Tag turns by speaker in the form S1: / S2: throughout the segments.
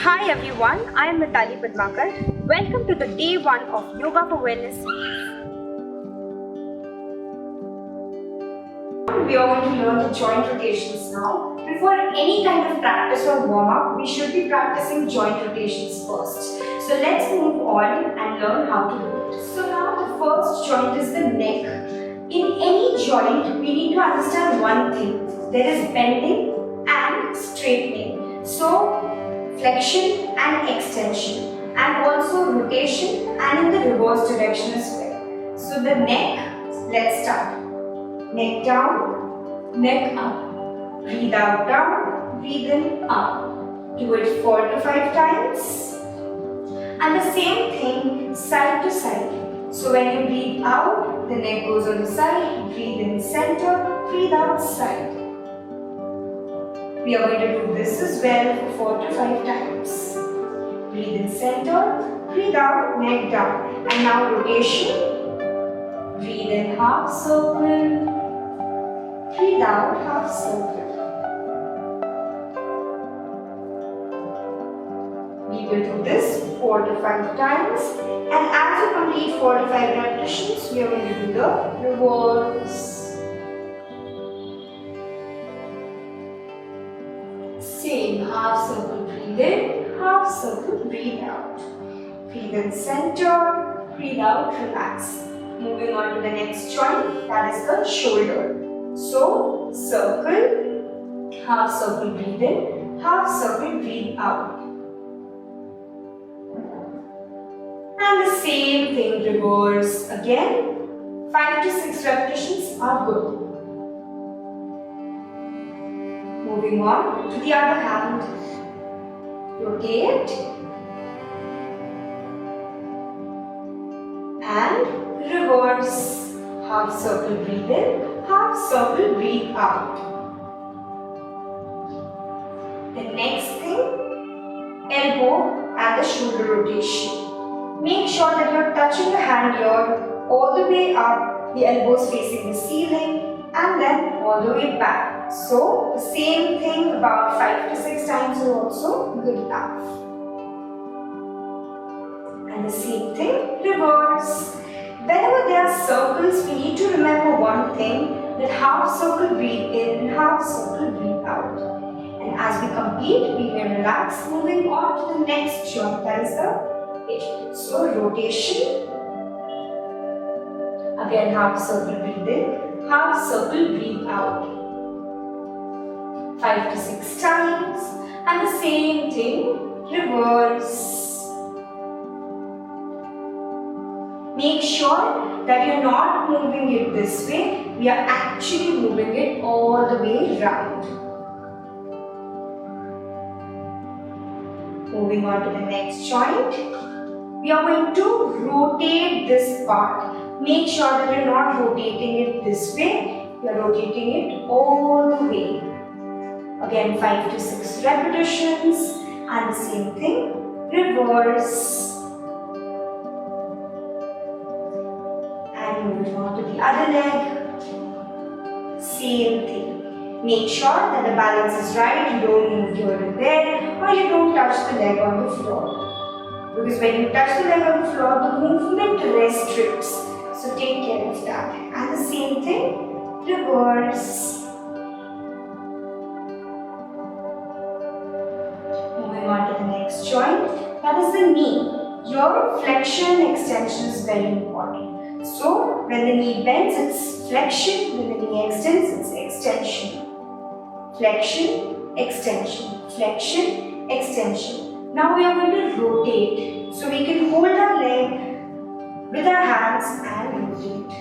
S1: Hi everyone, I am Mitali Padmakar. Welcome to the day 1 of Yoga for Wellness series. We are going to learn the joint rotations now. Before any kind of practice or warm up, we should be practicing joint rotations first. So let's move on and learn how to do it. So now the first joint is the neck. In any joint, we need to understand one thing. There is bending and straightening. So flexion and extension, and also rotation and in the reverse direction as well. So the neck, let's start. Neck down, neck up. Breathe out down, breathe in up. Do it 4 to 5 times. And the same thing side to side. So when you breathe out, the neck goes on the side. Breathe in center, breathe out side. We are going to do this as well for 4 to 5 times. Breathe in center, breathe out, neck down. And now rotation. Breathe in half circle, breathe out half circle. We will do this 4 to 5 times. And as you complete 4 to 5 repetitions, we are going to do the reverse. Same, half circle breathe in, half circle breathe out. Breathe in center, breathe out, relax. Moving on to the next joint, that is the shoulder. So, circle, half circle breathe in, half circle breathe out. And the same thing, reverse again. 5 to 6 repetitions are good. Moving on to the other hand. Rotate and reverse. Half circle breathe in, half circle breathe out. The next thing, elbow and the shoulder rotation. Make sure that you are touching the hand here all the way up, the elbows facing the ceiling, and then all the way back. So, the same thing about 5 to 6 times is also good enough. And the same thing, reverse. Whenever there are circles, we need to remember one thing, that half circle breathe in, half circle breathe out. And as we complete, we may relax, moving on to the next joint, that is the hip. So, rotation. Again, half circle breathe in, half circle breathe out. 5 to 6 times, and the same thing, reverse. Make sure that you're not moving it this way, we are actually moving it all the way round. Moving on to the next joint, we are going to rotate this part. Make sure that you're not rotating it this way, you're rotating it all the way. Again, 5 to 6 repetitions, and the same thing, reverse. And moving on to the other leg, same thing. Make sure that the balance is right, you don't move here and there, or you don't touch the leg on the floor. Because when you touch the leg on the floor, the movement restricts. So take care of that. And the same thing, reverse. On to the next joint, that is the knee. Your flexion and extension is very important. So, when the knee bends, it's flexion. When the knee extends, it's extension. Flexion, extension. Flexion, extension. Now we are going to rotate. So, we can hold our leg with our hands and rotate.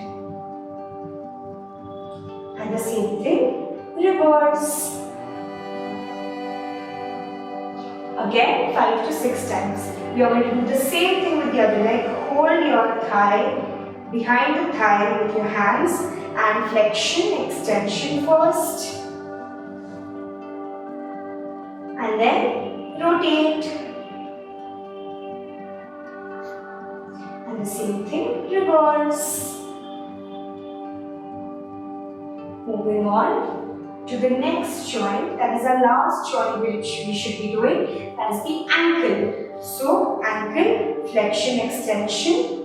S1: And the same thing, reverse. Again, 5 to 6 times. We are going to do the same thing with the other leg. Hold your thigh behind the thigh with your hands and flexion, extension first. And then rotate. And the same thing, reverse. Moving on. to the next joint, that is our last joint which we should be doing, that is the ankle. So ankle, flexion, extension.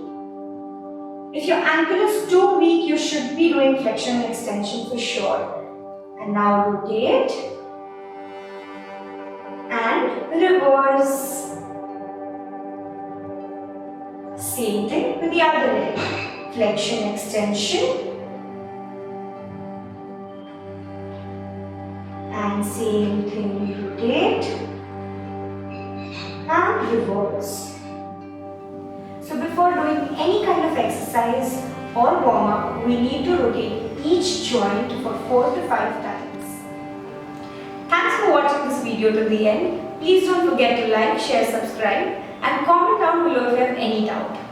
S1: If your ankle is too weak, you should be doing flexion and extension for sure. And now rotate and reverse. Same thing with the other leg. Flexion, extension. And same thing, rotate and reverse. So before doing any kind of exercise or warm up, we need to rotate each joint for 4 to 5 times. Thanks for watching this video to the end. Please don't forget to like, share, subscribe and comment down below if you have any doubt.